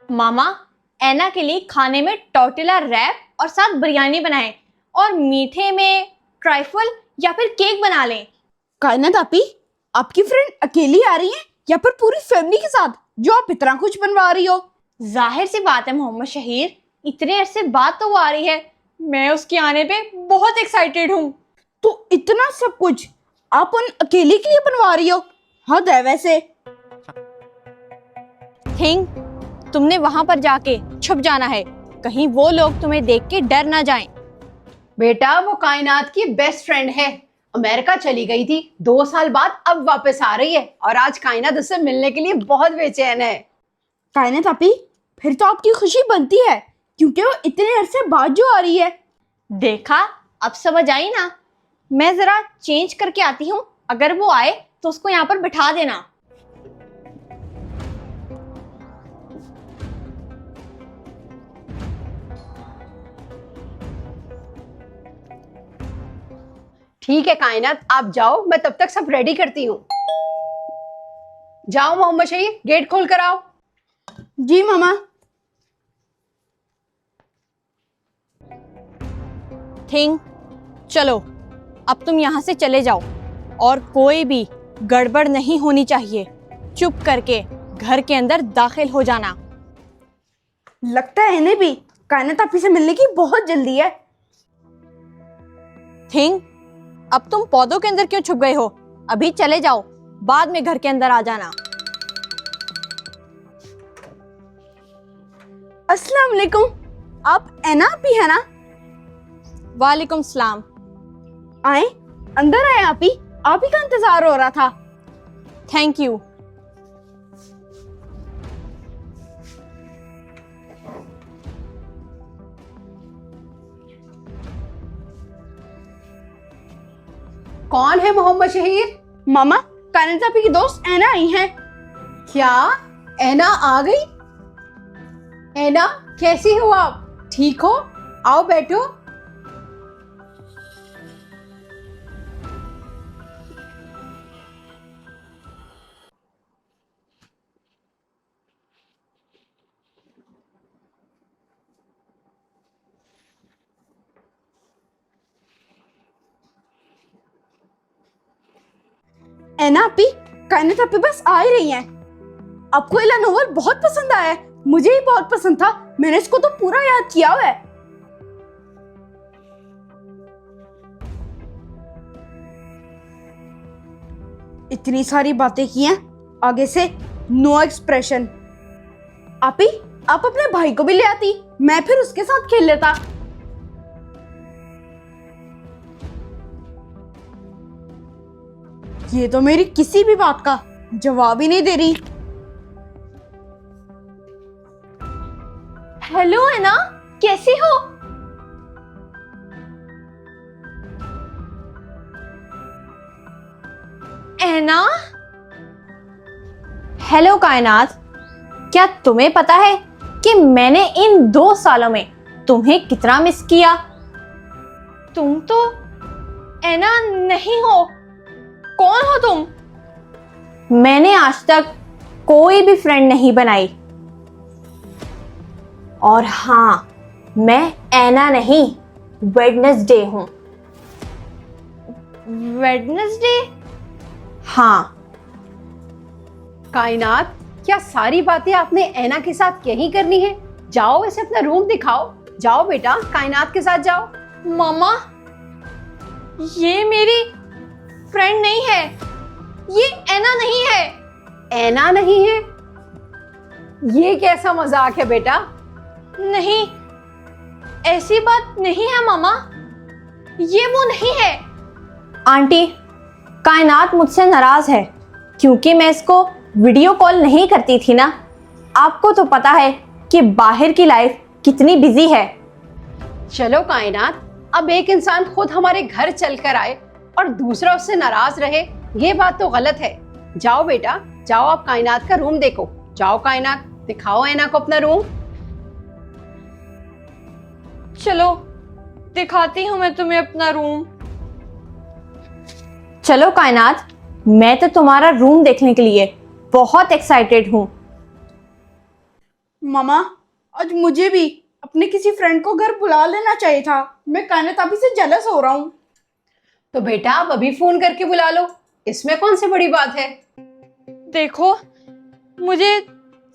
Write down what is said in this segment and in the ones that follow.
मामा, ऐना के लिए खाने में टॉर्टिला रैप और साथ बिरयानी बनाएं और मीठे में ट्राइफल या फिर केक बना लें। कायनात आपी, आपकी फ्रेंड अकेली आ रही है या फिर पूरी फैमिली के साथ जो आप इतना कुछ बनवा रही हो? जाहिर सी बात है मोहम्मद शहीर, इतने अरसे बाद तो वो आ रही है। मैं उसके आने पे बहुत एक्साइटेड हूँ। तो इतना सब कुछ आप उन अकेले के लिए बनवा रही हो? हद है वैसे। थिंग, तुमने वहां पर जाके छुप जाना है, कहीं वो लोग तुम्हें देख के डर ना जाएं। बेटा वो कायनात की बेस्ट फ्रेंड है। अमेरिका चली गई थी, 2 साल बाद अब वापस आ रही है और आज कायनात उससे मिलने के लिए बहुत बेचैन है। कायनात आपी, फिर तो आपकी खुशी बनती है क्योंकि वो इतने अरसे बाद जो आ रही है। देखा, अब समझ आई ना। मैं जरा चेंज करके आती हूँ, अगर वो आए तो उसको यहाँ पर बिठा देना। ठीक है कायनात, आप जाओ, मैं तब तक सब रेडी करती हूँ। जाओ मोहम्मद शहीद, गेट खोल कर आओ। जी मामा। थिंग, चलो अब तुम यहाँ से चले जाओ और कोई भी गड़बड़ नहीं होनी चाहिए। चुप करके घर के अंदर दाखिल हो जाना। लगता है इन्हें भी कायनात आपी से मिलने की बहुत जल्दी है। थिंग, अब तुम पौधों के अंदर क्यों छुप गए हो? अभी चले जाओ, बाद में घर के अंदर आ जाना। अस्सलाम वालेकुम, आप ऐना आपी है ना? वालेकुम सलाम। आए, अंदर आए आपी, आप ही का इंतजार हो रहा था। Thank you. कौन है मोहम्मद शहीद? मामा, कायनात आपी की दोस्त ऐना आई है। क्या ऐना आ गई? ऐना, कैसी हो आप? ठीक हो? आओ बैठो। ऐना आपी, कायनात आपी बस आ ही रही हैं। आपको ये नोवेल बहुत पसंद आया है, मुझे ही बहुत पसंद था। मैंने इसको तो पूरा याद किया हुआ है। इतनी सारी बातें की हैं, आगे से नो एक्सप्रेशन। आपी, आप अपने भाई को भी ले आती, मैं फिर उसके साथ खेल लेता। ये तो मेरी किसी भी बात का जवाब ही नहीं दे रही। हेलो ऐना, कैसी हो? ऐना? हेलो कायनात, क्या तुम्हें पता है कि मैंने इन 2 सालों में तुम्हें कितना मिस किया? तुम तो ऐना नहीं हो। कौन हो तुम? मैंने आज तक कोई भी फ्रेंड नहीं बनाई। और हाँ, मैं ऐना नहीं, वेडनेसडे हूं। वेडनेसडे? हाँ। कायनात, क्या सारी बातें आपने ऐना के साथ यही करनी है? जाओ इसे अपना रूम दिखाओ। जाओ बेटा, कायनात के साथ जाओ। मामा, ये मेरी फ्रेंड नहीं है, ये ऐना नहीं है। ऐना नहीं है? ये कैसा मजाक है बेटा? नहीं, ऐसी बात नहीं है मामा, ये वो नहीं है। आंटी, कायनात मुझसे नाराज है क्योंकि मैं इसको वीडियो कॉल नहीं करती थी ना। आपको तो पता है कि बाहर की लाइफ कितनी बिजी है। चलो कायनात, अब एक इंसान खुद हमारे घर चलकर आए और दूसरा उससे नाराज रहे, ये बात तो गलत है। जाओ बेटा, जाओ, आप कायनात का रूम देखो। जाओ कायनात, दिखाओ ऐना को अपना रूम। चलो दिखाती हूँ मैं तुम्हें अपना रूम। चलो कायनात, मैं तो तुम्हारा रूम देखने के लिए बहुत एक्साइटेड हूँ। मामा, आज मुझे भी अपने किसी फ्रेंड को घर बुला लेना चाहिए था। मैं कायनात अभी से जेलस हो रहा हूँ। तो बेटा आप अभी फोन करके बुला लो, इसमें कौन सी बड़ी बात है। देखो, मुझे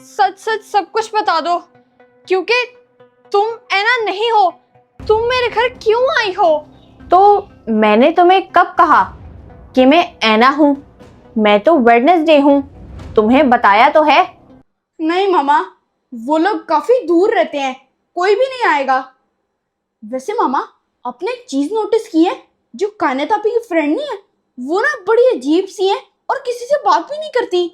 सच सच सब कुछ बता दो, क्योंकि तुम ऐना नहीं हो। तुम मेरे घर क्यों आई हो? तो मैंने तुम्हें कब कहा कि मैं ऐना हूँ? मैं तो वेडनेसडे हूँ, तुम्हें बताया तो है। नहीं मामा, वो लोग काफी दूर रहते हैं, कोई भी नहीं आएगा। वैसे मामा, आपने एक चीज नोटिस की है? जो कायनात आपकी फ्रेंड नहीं है, वो ना बड़ी अजीब सी है और किसी से बात भी नहीं करती।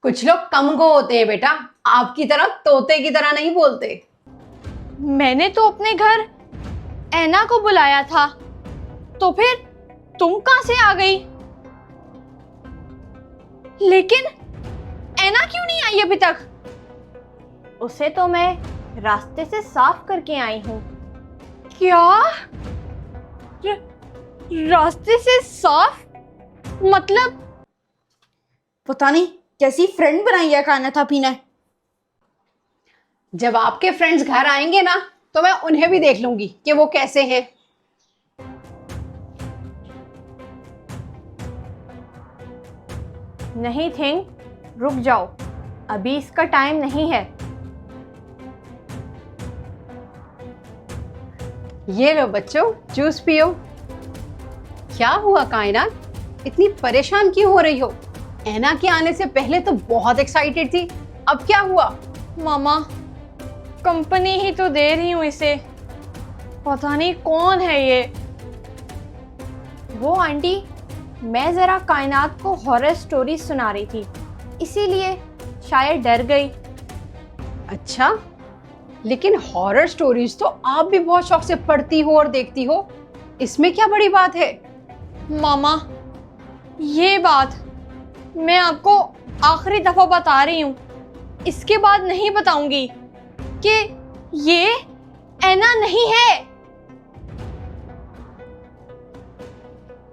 कुछ लोग कम गो होते हैं बेटा, आपकी तरह तोते की तरह नहीं बोलते। मैंने तो अपने घर ऐना को बुलाया था, तो फिर तुम कहां से आ गई? लेकिन ऐना क्यों नहीं आई अभी तक? उसे तो मैं रास्ते से साफ करके आई हूँ। क्या? रास्ते से साफ? मतलब? पता नहीं कैसी फ्रेंड बनाई है कायनात आपी ने। जब आपके फ्रेंड्स घर आएंगे ना, तो मैं उन्हें भी देख लूंगी कि वो कैसे हैं। नहीं थिंग, रुक जाओ, अभी इसका टाइम नहीं है। ये लो बच्चों, जूस पियो। क्या हुआ कायनात, इतनी परेशान क्यों हो रही हो? ऐना के आने से पहले तो बहुत एक्साइटेड थी, अब क्या हुआ? मामा, कंपनी ही तो दे रही हूँ इसे, पता नहीं कौन है ये। वो आंटी, मैं जरा कायनात को हॉरर स्टोरी सुना रही थी, इसीलिए शायद डर गई। अच्छा, लेकिन हॉरर स्टोरीज तो आप भी बहुत शौक से पढ़ती हो और देखती हो, इसमें क्या बड़ी बात है? मामा, ये बात मैं आपको आखिरी दफा बता रही हूँ, इसके बाद नहीं बताऊंगी कि ये ऐना नहीं है।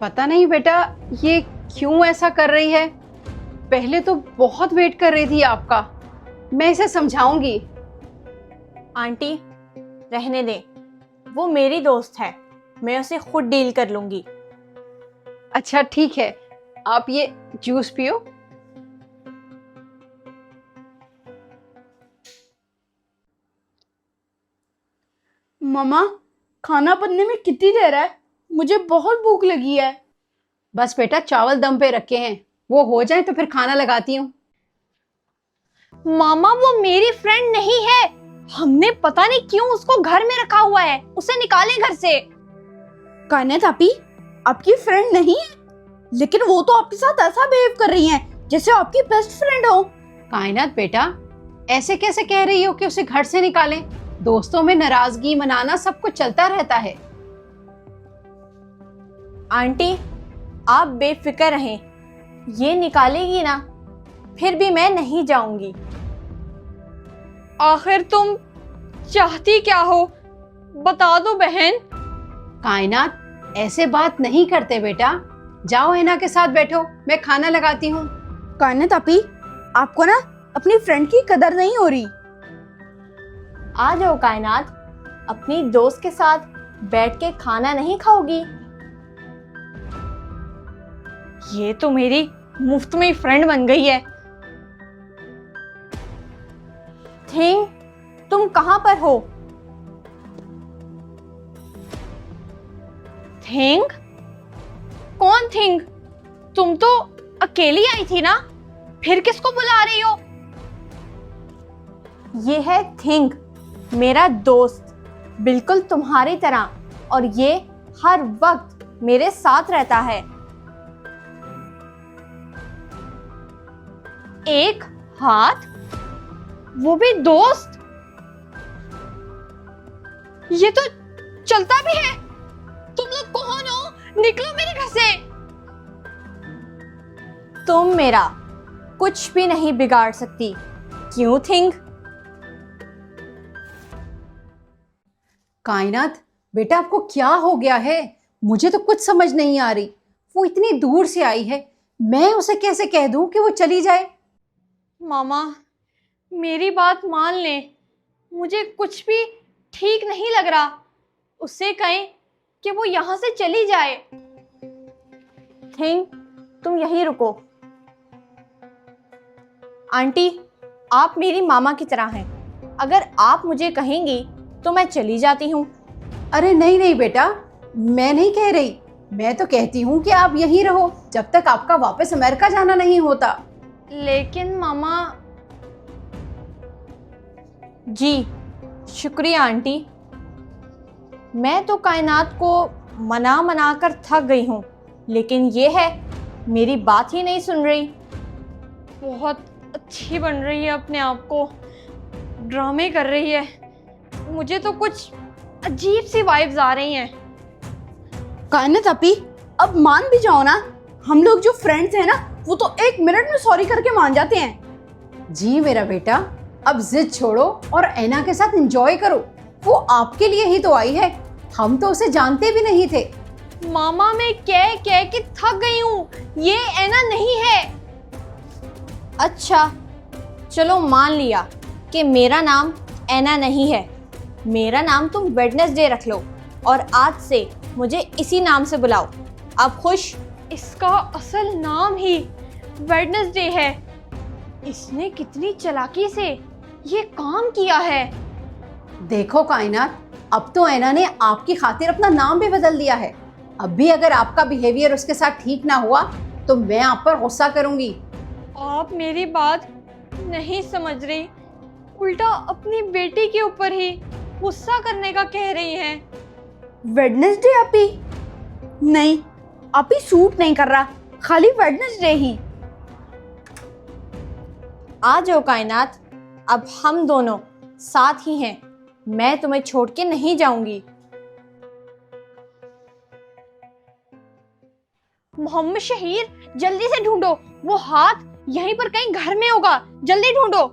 पता नहीं बेटा, ये क्यों ऐसा कर रही है। पहले तो बहुत वेट कर रही थी आपका, मैं इसे समझाऊंगी। आंटी, रहने दें, वो मेरी दोस्त है, मैं उसे खुद डील कर लूंगी। अच्छा ठीक है, आप ये जूस पियो। मामा, खाना बनने में कितनी देर है? मुझे बहुत भूख लगी है। बस बेटा, चावल दम पे रखे हैं, वो हो जाए तो फिर खाना लगाती हूँ। मामा, वो मेरी फ्रेंड नहीं है, हमने पता नहीं क्यों उसको घर में रखा हुआ है, उसे निकालें घर से। कायनात आपी आपकी फ्रेंड नहीं है, लेकिन वो तो आपके साथ ऐसा बिहेव कर रही हैं जैसे आपकी बेस्ट फ्रेंड हो। कायनात बेटा, ऐसे कैसे कह रही हो कि उसे घर से निकालें? दोस्तों में नाराजगी मनाना सब कुछ चलता रहता है। आंटी, आप बेफिक्र रहें, ये निकालेगी ना, फिर भी मैं नहीं जाऊंगी। आखिर तुम चाहती क्या हो, बता दो बहन। कायनात, ऐसे बात नहीं करते बेटा, जाओ ऐना के साथ बैठो, मैं खाना लगाती हूँ। कायनात आपी, आपको ना अपनी फ्रेंड की कदर नहीं हो रही। आ जाओ कायनात, अपनी दोस्त के साथ बैठ के खाना नहीं खाओगी? ये तो मेरी मुफ्त में फ्रेंड बन गई है। थिंग, तुम कहां पर हो? थिंग? कौन थिंग? तुम तो अकेली आई थी ना, फिर किसको बुला रही हो? ये है थिंग, मेरा दोस्त, बिल्कुल तुम्हारी तरह, और ये हर वक्त मेरे साथ रहता है। एक हाथ, वो भी दोस्त? ये तो चलता भी है। तुम लोग कौन हो? निकलो मेरे घर से। तुम मेरा कुछ भी नहीं बिगाड़ सकती, क्यों थिंग? कायनात बेटा, आपको क्या हो गया है? मुझे तो कुछ समझ नहीं आ रही। वो इतनी दूर से आई है, मैं उसे कैसे कह दूं कि वो चली जाए? मामा, मेरी बात मान लें, मुझे कुछ भी ठीक नहीं लग रहा। उससे कहें कि वो यहाँ से चली जाए। थिंग, तुम यहीं रुको। आंटी, आप मेरी मामा की तरह हैं। अगर आप मुझे कहेंगी तो मैं चली जाती हूँ। अरे नहीं नहीं बेटा, मैं नहीं कह रही। मैं तो कहती हूँ कि आप यहीं रहो जब तक आपका वापस अमेरिका जाना नहीं होता। लेकिन मामा। जी शुक्रिया आंटी। मैं तो कायनात को मना मना कर थक गई हूँ, लेकिन ये है मेरी बात ही नहीं सुन रही। बहुत अच्छी बन रही है, अपने आप को ड्रामे कर रही है। मुझे तो कुछ अजीब सी वाइब्स आ रही हैं। कायनात अपी, अब मान भी जाओ ना। हम लोग जो फ्रेंड्स हैं ना, वो तो 1 मिनट में सॉरी करके मान जाते हैं। जी मेरा बेटा, अब जिद छोड़ो और ऐना के साथ एंजॉय करो। वो आपके लिए ही तो आई है, हम तो उसे जानते भी नहीं थे। मामा, मैं कह कह के थक गई हूँ। ये ऐना नहीं है। अच्छा चलो, मान लिया कि मेरा नाम ऐना नहीं है। मेरा नाम तुम वेडनेसडे रख लो और आज से मुझे इसी नाम से बुलाओ। आप खुश? इसका असल नाम ही वेडनेसडे है। इसने कितनी चालाकी से ये काम किया है। देखो कायनात, अब तो ऐना ने आपकी खातिर अपना नाम भी बदल दिया है। अब भी अगर आपका बिहेवियर उसके साथ ठीक ना हुआ तो मैं आप पर गुस्सा करूंगी। आप मेरी बात नहीं समझ रही, उल्टा अपनी बेटी के ऊपर ही गुस्सा करने का कह रही हैं। वेडनेसडे अपी? नहीं, अपी सूट नहीं कर रहा, खाली वेडनेसडे ही। आ जाओ कायनात, अब हम दोनों साथ ही हैं। मैं तुम्हें छोड़ के नहीं जाऊंगी। मोहम्मद शहीर, जल्दी से ढूंढो। वो हाथ यहीं पर कहीं घर में होगा, जल्दी ढूंढो।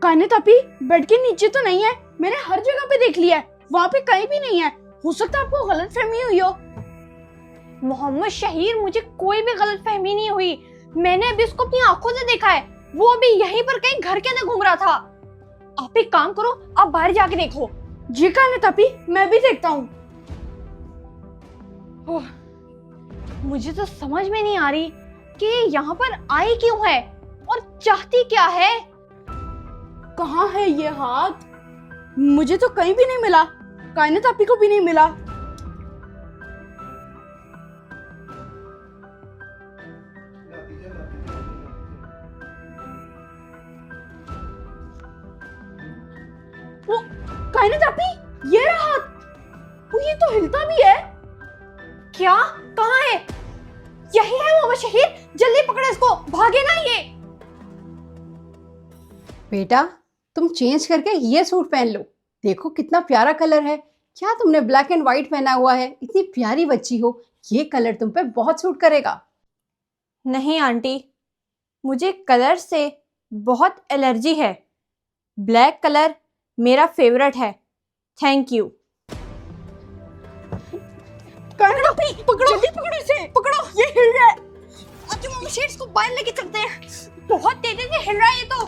कायनात अपी, बेड के नीचे तो नहीं है। मैंने हर जगह पे देख लिया है, वहाँ पे कहीं भी नहीं है। हो सकता है आपको गलतफहमी हुई हो। मोहम्मद शहीर, मुझे कोई भी गलतफहमी नहीं हुई। मैंने अभी उसको अपनी आंखों से देखा है। वो अभी यहीं पर कहीं घर के अंदर घूम रहा था। आप एक काम करो, आप बाहर जाके देखो। जी कायनात अपी, मैं भी देखता हूँ। मुझे तो समझ में नहीं आ रही कि यहाँ पर आई क्यों है और चाहती क्या है। कहाँ है ये हाथ? मुझे तो कहीं भी नहीं मिला, कायनात अपी को भी नहीं मिला। वो कायनात अपी, ये रहा हाथ। वो ये तो हिलता भी है। क्या? कहाँ है? यही है मोहम्मद शहीर, जल्दी पकड़ो इसको, भागे ना ये। बेटा, तुम चेंज करके ये सूट पहन लो। देखो कितना प्यारा कलर है। क्या तुमने ब्लैक एंड व्हाइट पहना हुआ है? इतनी प्यारी बच्ची हो, ये कलर तुम पे बहुत सूट करेगा। नहीं आंटी, मुझे कलर से बहुत एलर्जी है। ब्लैक कलर मेरा फेवरेट है। Thank you. कायनात अपी, पकड़ो, जल्दी पकड़ो इसे, पकड़ो, ये हिल रहा है। अब जो मोहम्मद शहीर, इसको बाहर लेके चलते हैं। बहुत तेजी से हिल रहा है ये तो।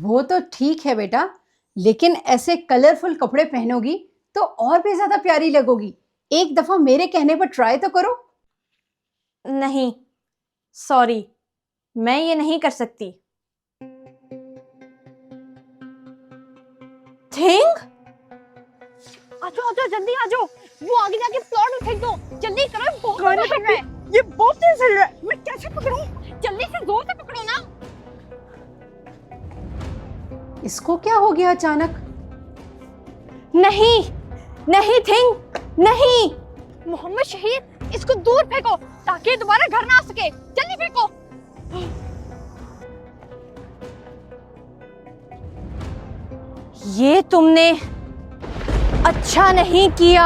वो तो ठीक है बेटा, लेकिन ऐसे कलरफुल कपड़े पहनोगी तो और भी ज्यादा प्यारी लगोगी। एक दफा मेरे कहने पर ट्राई तो करो। नहीं, सॉरी, मैं ये नहीं कर सकती। थिंग, आ जाओ जल्दी आ जाओ। वो आगे जाके प्लॉट में फेंक दो, जल्दी करो। बहुत कायनात हिल रहा है। अपी, ये बहुत तेज हिल रहा है। मैं कैसे पकड़ूं? जल्दी से जोर से पकड़ो ना। इसको क्या हो गया अचानक? नहीं नहीं थिंग, नहीं। मोहम्मद शहीर, इसको दूर फेंको ताकि दोबारा घर ना आ सके। जल्दी फेंको। ये तुमने अच्छा नहीं किया।